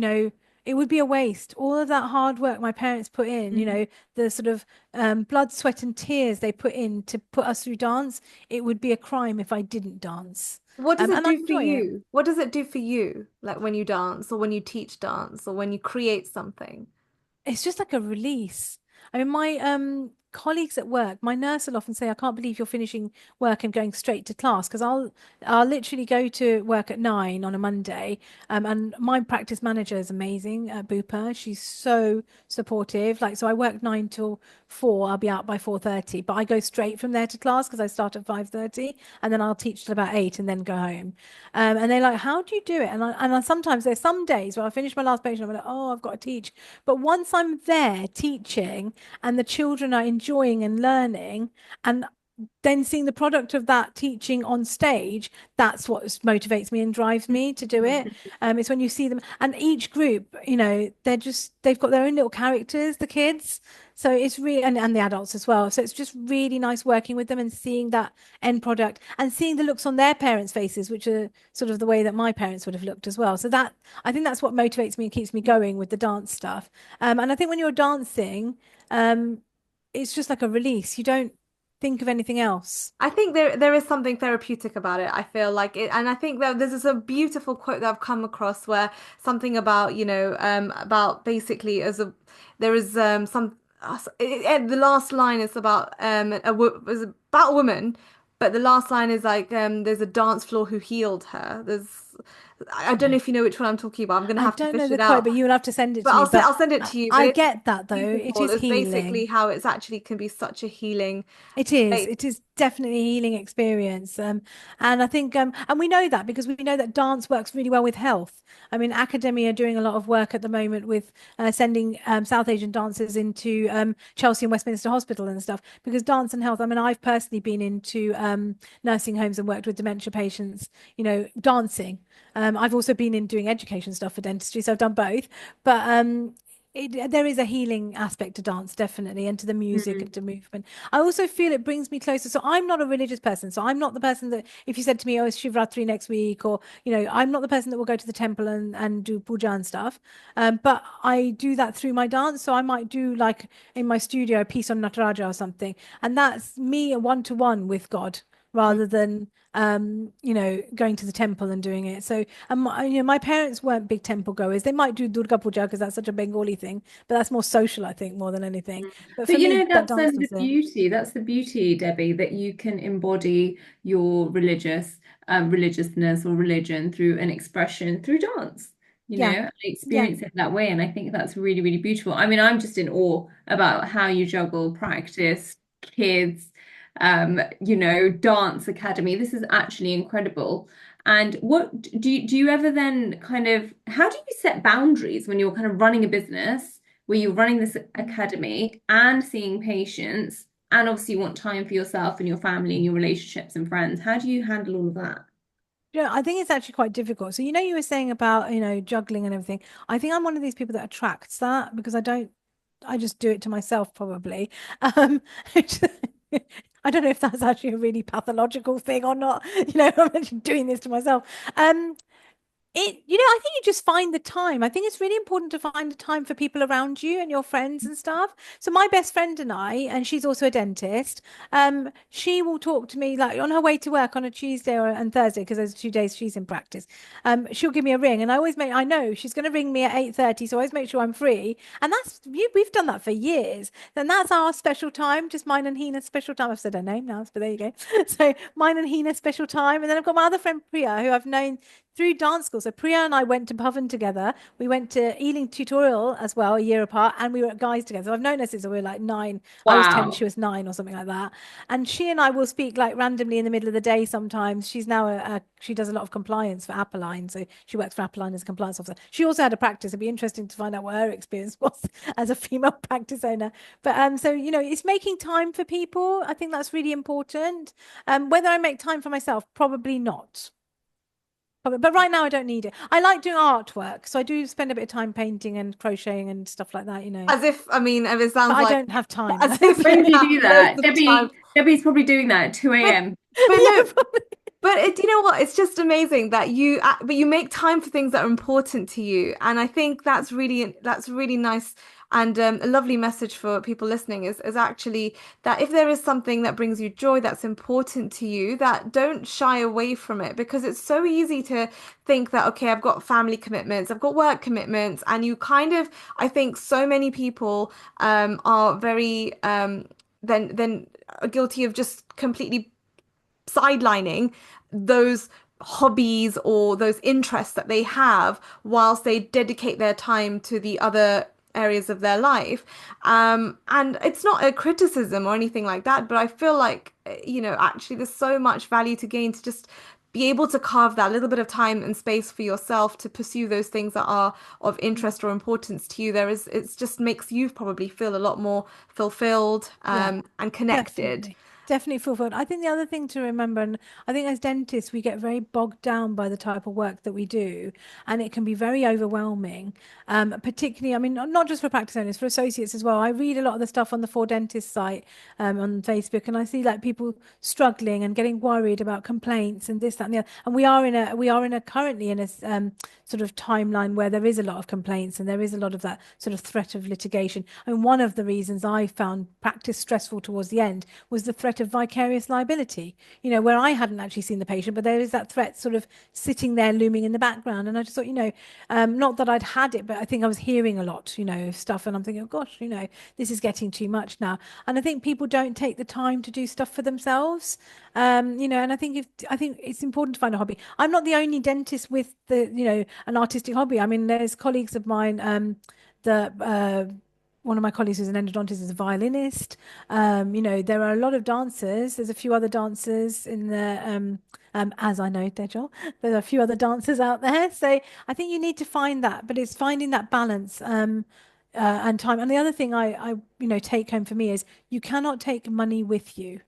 it would be a waste. All of that hard work my parents put in, the sort of blood, sweat, and tears they put in to put us through dance, it would be a crime if I didn't dance. What does it And I do for enjoy it. you? What does it do for you, like when you dance or when you teach dance or when you create something? It's just like a release. I mean, my colleagues at work, my nurse will often say, "I can't believe you're finishing work and going straight to class," because I'll literally go to work at 9 on a Monday. And my practice manager is amazing, Bupa. She's so supportive. Like, so I work 9 till 4. I'll be out by 4:30, but I go straight from there to class because I start at 5:30, and then I'll teach till about 8 and then go home. And they're like, "How do you do it?" And sometimes there's some days where I finish my last patient, I'm like, "Oh, I've got to teach." But once I'm there teaching and the children are enjoying and learning, and then seeing the product of that teaching on stage, that's what motivates me and drives me to do it. It's when you see them, and each group, they've got their own little characters, the kids. So it's really, and the adults as well. So it's just really nice working with them and seeing that end product and seeing the looks on their parents' faces, which are sort of the way that my parents would have looked as well. So that, I think that's what motivates me and keeps me going with the dance stuff. And I think when you're dancing, it's just like a release. You don't think of anything else. I think there is something therapeutic about it. I feel like it, and I think that there's a beautiful quote that I've come across where something about, about basically as a there is some the last line is about is about a woman, but the last line is like there's a dance floor who healed her. I don't know if you know which one I'm talking about. I'm gonna I have to don't know fish the it quote, out. but you will have to send it But to me. But I'll send it to you. But I it's get that though. It beautiful. is It's basically healing. how it's actually can be such a healing It is. place. It is definitely a healing experience. And I think, and we know that because we know that dance works really well with health. I mean, Academy are doing a lot of work at the moment with sending South Asian dancers into Chelsea and Westminster Hospital and stuff because dance and health. I mean, I've personally been into nursing homes and worked with dementia patients, dancing. I've also been in doing education stuff for dentistry, so I've done both. But there is a healing aspect to dance, definitely, and to the music and Mm. to movement. I also feel it brings me closer. So I'm not a religious person. So I'm not the person that if you said to me, "Oh, it's Shivratri next week," or I'm not the person that will go to the temple and do puja and stuff. But I do that through my dance. So I might do like in my studio a piece on Nataraja or something, and that's me a one-to-one with God rather than going to the temple and doing it. So and my parents weren't big temple goers. They might do Durga Puja because that's such a Bengali thing, but that's more social, I think, more than anything. Mm. But But for me, that that's dance the was it. beauty. That's the beauty, Debbie, that you can embody your religiousness or religion through an expression through dance. Yeah, I yeah. experience it that way, and I think that's really, really beautiful. I mean, I'm just in awe about how you juggle practice, kids, dance academy. This is actually incredible. And what do you ever then kind of how do you set boundaries when you're kind of running a business? Where you're running this academy and seeing patients, and obviously you want time for yourself and your family and your relationships and friends. How do you handle all of that? Yeah, I think it's actually quite difficult. So, you were saying about, juggling and everything. I think I'm one of these people that attracts that because I just do it to myself probably. Um, I don't know if that's actually a really pathological thing or not. I'm actually doing this to myself. Um, I think you just find the time. I think it's really important to find the time for people around you and your friends and stuff. So my best friend and she's also a dentist. She will talk to me like on her way to work on a Tuesday and Thursday, because those 2 days she's in practice. She'll give me a ring, and I know she's going to ring me at 8:30, so I always make sure I'm free. And we've done that for years. Then that's our special time, just mine and Hina's special time. I've said her name now, but there you go. So mine and Hina's special time, and then I've got my other friend Priya, who I've known through dance school. So Priya and I went to Bhavan together. We went to Ealing Tutorial as well, a year apart, and we were at Guys together. So I've known her since we were like 9. I was 10, Wow. she was 9 or something like that. And she and I will speak like randomly in the middle of the day sometimes. She's now she does a lot of compliance for Appeline. So she works for Appeline as a compliance officer. She also had a practice. It'd be interesting to find out what her experience was as a female practice owner. But so it's making time for people. I think that's really important. Whether I make time for myself, probably not. But right now I don't need it. I like doing artwork, so I do spend a bit of time painting and crocheting and stuff like that. As if, I mean, if it But sounds I like don't have time. as if When you do you have do loads that? of time. Debbie's probably doing that at 2 a.m. But Yeah, no, probably. but you know what? It's just amazing that but you make time for things that are important to you, and I think that's really nice and a lovely message for people listening is actually that if there is something that brings you joy, that's important to you, that don't shy away from it, because it's so easy to think that, okay, I've got family commitments, I've got work commitments, and I think so many people are very then are guilty of just completely sidelining those hobbies or those interests that they have whilst they dedicate their time to the other areas of their life. And it's not a criticism or anything like that, but I feel like, actually there's so much value to gain to just be able to carve that little bit of time and space for yourself to pursue those things that are of interest or importance to you. It's just makes you probably feel a lot more fulfilled, Yeah. and connected. Definitely fulfilled. I think the other thing to remember, and I think as dentists, we get very bogged down by the type of work that we do, and it can be very overwhelming. Particularly, I mean, not just for practice owners, for associates as well. I read a lot of the stuff on the For Dentists site, on Facebook, and I see like people struggling and getting worried about complaints and this, that, and the other. And currently in a sort of timeline where there is a lot of complaints and there is a lot of that sort of threat of litigation. And one of the reasons I found practice stressful towards the end was the threat of vicarious liability, where I hadn't actually seen the patient, but there is that threat sort of sitting there looming in the background. And I just thought, not that I'd had it, but I think I was hearing a lot, of stuff. And I'm thinking, oh gosh, this is getting too much now. And I think people don't take the time to do stuff for themselves. And I think it's important to find a hobby. I'm not the only dentist with an artistic hobby. I mean, there's colleagues of mine, one of my colleagues who's an endodontist is a violinist. There are a lot of dancers. There's a few other dancers in the as I know, Dejol, there are a few other dancers out there. So I think you need to find that, but it's finding that balance and time. And the other thing I take home for me is you cannot take money with you.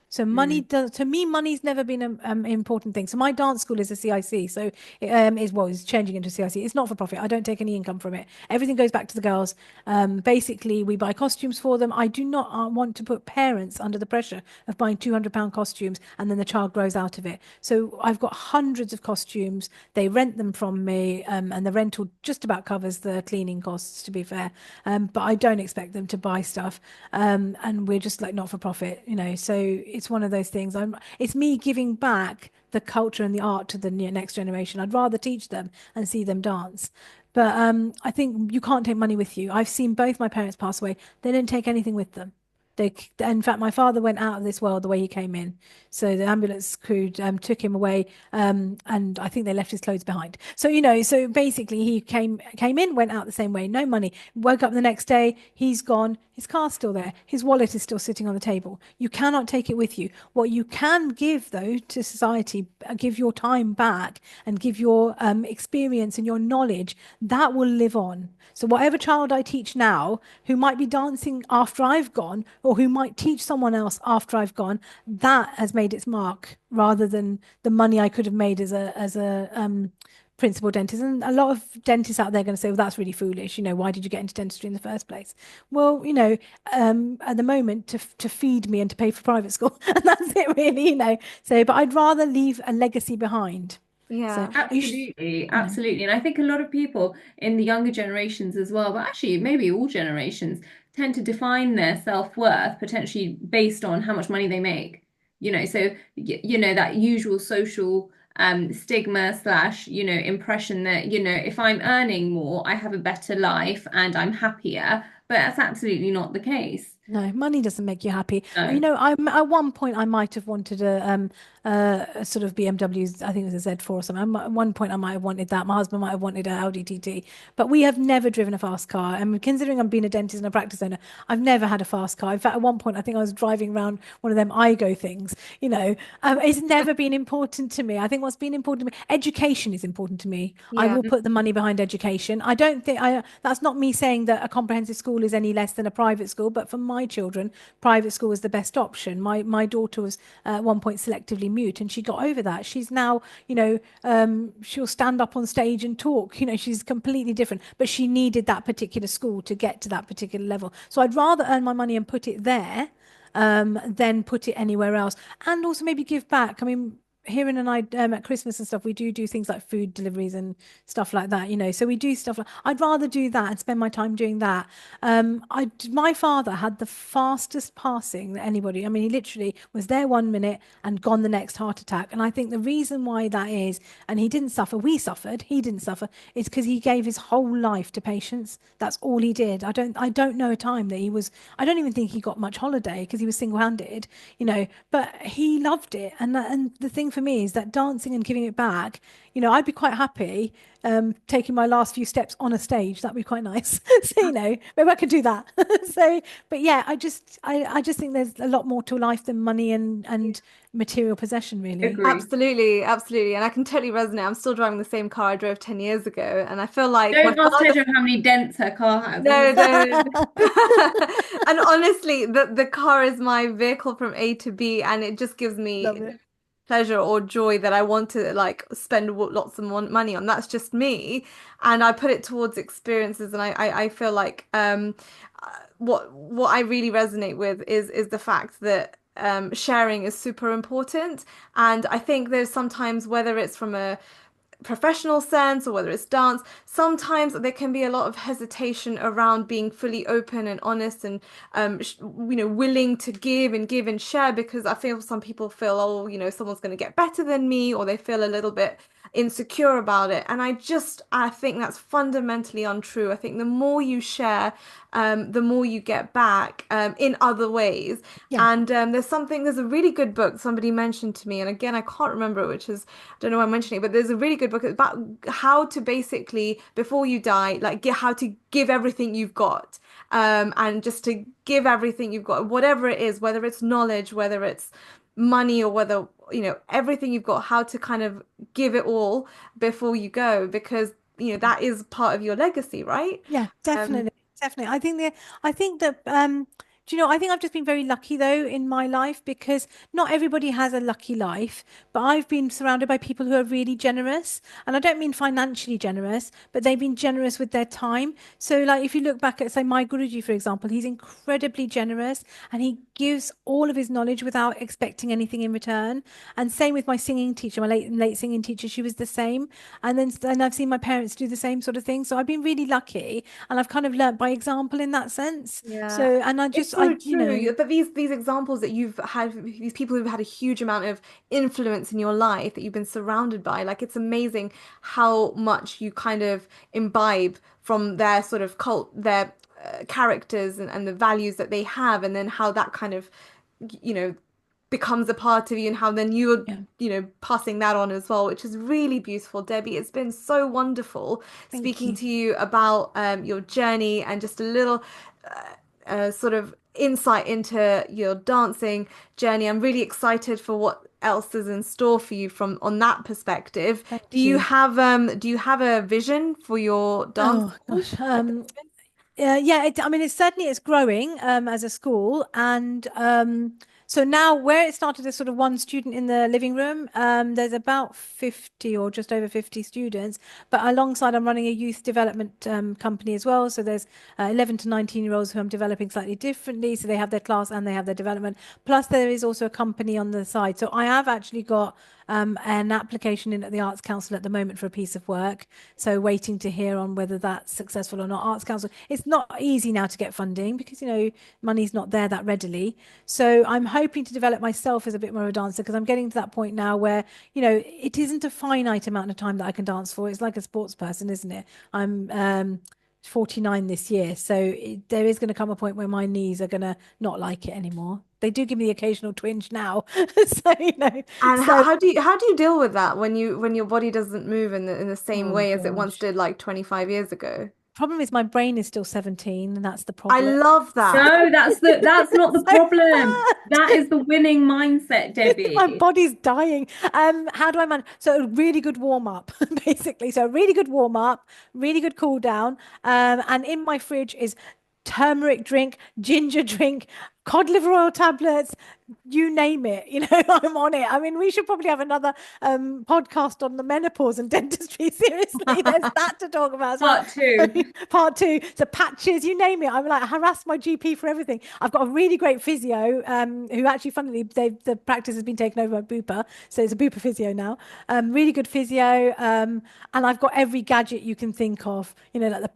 So to me, money's never been an important thing. So my dance school is a CIC. So it's changing into a CIC. It's not for profit. I don't take any income from it. Everything goes back to the girls. Basically, we buy costumes for them. I do not want to put parents under the pressure of buying £200 costumes and then the child grows out of it. So I've got hundreds of costumes. They rent them from me, and the rental just about covers the cleaning costs, to be fair. But I don't expect them to buy stuff. And we're just like not for profit, So it's one of those things. It's me giving back the culture and the art to the next generation. I'd rather teach them and see them dance. But I think you can't take money with you. I've seen both my parents pass away. They didn't take anything with them. In fact, my father went out of this world the way he came in. So the ambulance crew took him away, and I think they left his clothes behind. So so basically he came in, went out the same way, no money. Woke up the next day, he's gone. His car's still there. His wallet is still sitting on the table. You cannot take it with you. What you can give though to society, give your time back and give your experience and your knowledge, that will live on. So whatever child I teach now who might be dancing after I've gone, or who might teach someone else after I've gone, that has made its mark rather than the money I could have made as a principal dentist. And a lot of dentists out there are going to say, well, that's really foolish. Why did you get into dentistry in the first place? Well, at the moment to feed me and to pay for private school, and that's it really, So, but I'd rather leave a legacy behind. So Yeah. Absolutely, you know, absolutely. And I think a lot of people in the younger generations as well, but actually maybe all generations, tend to define their self-worth potentially based on how much money they make. So that usual social stigma slash, impression that, if I'm earning more, I have a better life and I'm happier. But that's absolutely not the case. no, money doesn't make you happy. You No. know, at one point I might have wanted a sort of BMW's, I think it was a Z4 or something. At one point I might have wanted that. My husband might have wanted a Audi TT, but we have never driven a fast car. And considering I'm being a dentist and a practice owner, I've never had a fast car. In fact, at one point I think I was driving around one of them iGo things. It's never been important to me. I think what's been important to me, education is important to me. I Yeah. will put the money behind education. I don't think that's not me saying that a comprehensive school is any less than a private school, but for my children, private school was the best option. My daughter was at one point selectively mute, and she got over that. She's now, she'll stand up on stage and talk. She's completely different, but she needed that particular school to get to that particular level. So I'd rather earn my money and put it there than put it anywhere else, and also maybe give back. I mean, here in and I at Christmas and stuff, we do things like food deliveries and stuff like that. So we do stuff like I'd rather do that and spend my time doing that. My father had the fastest passing that anybody. I mean, he literally was there 1 minute and gone the next heart attack. And I think the reason why that is, and he didn't suffer, we suffered, he didn't suffer, is because he gave his whole life to patients. That's all he did. I don't know a time that he was. I don't even think he got much holiday because he was single-handed. But he loved it. And the thing for me is that dancing and giving it back, I'd be quite happy taking my last few steps on a stage. That'd be quite nice. So, maybe I could do that. So, but yeah, I just think there's a lot more to life than money and material possession, really. Agree. Absolutely, absolutely. And I can totally resonate. I'm still driving the same car I drove 10 years ago. And I feel like my Don't ask father, Tejo how many dents her car has. no, Honestly. no. And honestly, the car is my vehicle from A to B, and it just gives Love me it. pleasure or joy that I want to like spend lots of money on. That's just me, and I put it towards experiences. And I feel like what I really resonate with is the fact that sharing is super important. And I think there's sometimes, whether it's from a professional sense or whether it's dance, sometimes there can be a lot of hesitation around being fully open and honest and willing to give and share, because I feel some people feel, oh, someone's going to get better than me, or they feel a little bit insecure about it. And I think that's fundamentally untrue. I think the more you share, the more you get back in other ways. Yeah. And there's a really good book somebody mentioned to me, and again, I can't remember it, which is, I don't know why I'm mentioning it, but there's a really good book about how to basically, before you die, like how to give everything you've got. And just to give everything you've got, whatever it is, whether it's knowledge, whether it's money, or whether, everything you've got, how to kind of give it all before you go, because, that is part of your legacy, right? Yeah, Um, definitely, definitely. I think that do I think I've just been very lucky though in my life, because not everybody has a lucky life, but I've been surrounded by people who are really generous. And I don't mean financially generous, but they've been generous with their time. So like if you look back at, say, my Guruji, for example, he's incredibly generous and he gives all of his knowledge without expecting anything in return. And same with my singing teacher, my late singing teacher, she was the same. And I've seen my parents do the same sort of thing. So I've been really lucky, and I've kind of learnt by example in that sense. Yeah, So, and I it's just, so true. But these examples that you've had, these people who've had a huge amount of influence in your life that you've been surrounded by, like it's amazing how much you kind of imbibe from their sort of cult, their characters and the values that they have, and then how that kind of, you know, becomes a part of you, and how then you're, yeah, passing that on as well, which is really beautiful. Debbie, it's been so wonderful thank speaking you. to you about your journey and just a little sort of insight into your dancing journey. I'm really excited for what else is in store for you from on that perspective. Do Thank you you. have a vision for your dance Oh school gosh. at the Yeah, I mean, it's growing as a school, and So now, where it started as sort of one student in the living room, there's about 50 or just over 50 students. But alongside, I'm running a youth development company as well. So there's 11 to 19-year-olds who I'm developing slightly differently. So they have their class and they have their development. Plus, there is also a company on the side. So I have actually got an application in at the Arts Council at the moment for a piece of work. So waiting to hear on whether that's successful or not. Arts Council, it's not easy now to get funding because, money's not there that readily. So I'm hoping to develop myself as a bit more of a dancer because I'm getting to that point now where, it isn't a finite amount of time that I can dance for. It's like a sports person, isn't it? I'm 49 this year. So there is going to come a point where my knees are going to not like it anymore. They do give me the occasional twinge now. So, And so how do you deal with that when your body doesn't move in the same Oh way as it once gosh. did like 25 years ago? problem is my brain is still 17 and that's the I problem. love that. No, that's not the So problem. That bad. is the winning mindset, My Debbie. body's dying. How do I manage? So a really good warm up, basically. So a really good warm up, really good cool down. And in my fridge is turmeric drink, ginger drink, cod liver oil tablets, you name it. I'm on it. I mean, we should probably have another podcast on the menopause and dentistry. Seriously, there's that to talk about as well. Part two. Part two. So patches, you name it. I'm like harass my GP for everything. I've got a really great physio who actually, funnily, the practice has been taken over by Bupa, so it's a Bupa physio now. Really good physio, and I've got every gadget you can think of. Like the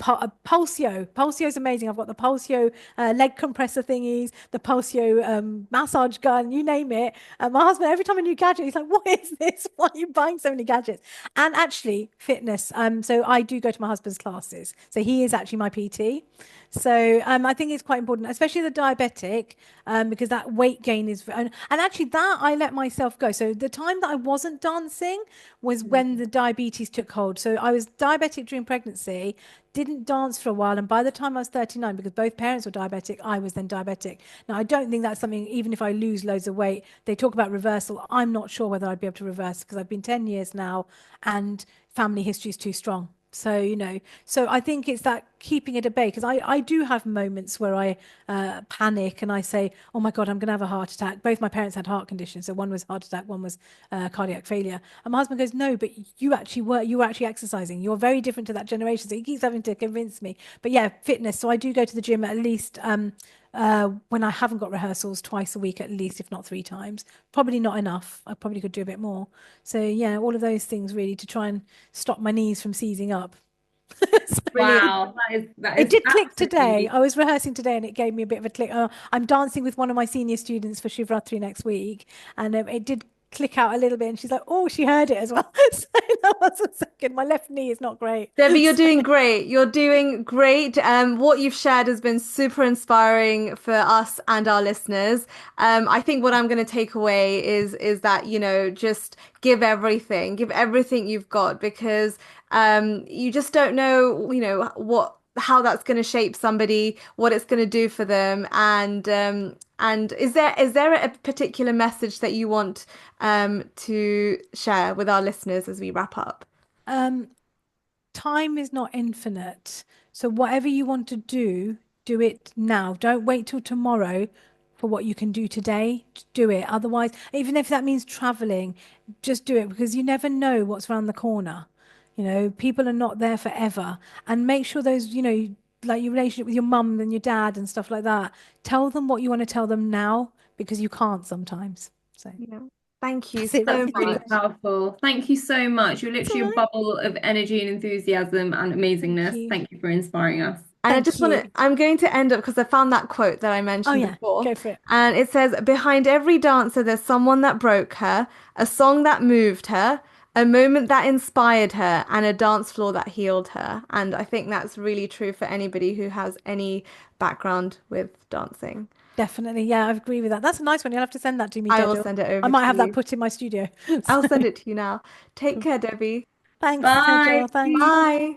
Pulsio. Pulsio's amazing. I've got the Pulsio leg compressor thingies, the Pulsio massage gun, you name it. My husband, every time a new gadget, he's like, "What is this? Why are you buying so many gadgets?" And actually, fitness. So I do go to my husband's classes. So he is actually my PT. So I think it's quite important, especially the diabetic, because that weight gain is, and actually that I let myself go. So the time that I wasn't dancing was when the diabetes took hold. So I was diabetic during pregnancy, didn't dance for a while, and by the time I was 39, because both parents were diabetic, I was then diabetic. Now I don't think that's something, even if I lose loads of weight, they talk about reversal. I'm not sure whether I'd be able to reverse because I've been 10 years now and family history is too strong. So, so I think it's that keeping it at bay because I do have moments where I panic and I say, oh my God, I'm going to have a heart attack. Both my parents had heart conditions. So one was heart attack, one was cardiac failure. And my husband goes, no, but you were actually exercising. You're very different to that generation. So he keeps having to convince me. But yeah, fitness. So I do go to the gym at least when I haven't got rehearsals twice a week, at least, if not 3 times. Probably not enough. I probably could do a bit more. So yeah, all of those things really to try and stop my knees from seizing up. So Brilliant. Wow, that it is did click today. absolutely I was rehearsing today and it gave me a bit of a click. I'm dancing with one of my senior students for Shivratri next week, and it did click out a little bit. And she's like, "Oh, she heard it as well." So that was a second. My left knee is not great. Debbie, you're doing great. You're doing great. What you've shared has been super inspiring for us and our listeners. I think what I'm going to take away is that, just give everything you've got because you just don't know, how that's going to shape somebody, what it's going to do for them, and is there a particular message that you want to share with our listeners as we wrap up? Um, Time is not infinite. So whatever you want to do it now. Don't wait till tomorrow for what you can do today. Just do it. Otherwise, even if that means traveling, just do it because you never know what's around the corner. People are not there forever. And make sure those, like your relationship with your mum and your dad and stuff like that, tell them what you want to tell them now because you can't sometimes. So Yeah. Thank you that's it. That's so that's the really much. message. powerful. Thank you so much. You're It's all literally a right. bubble of energy and enthusiasm and Thank amazingness. you. Thank you for inspiring us. And I Thank just want you. to, I'm going to end up because I found that quote that I Oh mentioned yeah, before. go for it. And it says, behind every dancer, there's someone that broke her, a song that moved her, a moment that inspired her, and a dance floor that healed her. And I think that's really true for anybody who has any background with dancing. Definitely. Yeah, I agree with that. That's a nice one. You'll have to send that to me, I will Dejo. send it I over might to have that you. put in my studio. I'll So, send it to you now. Take cool. care, Debbie. Thanks, Bye. Tejo. Thanks. Bye.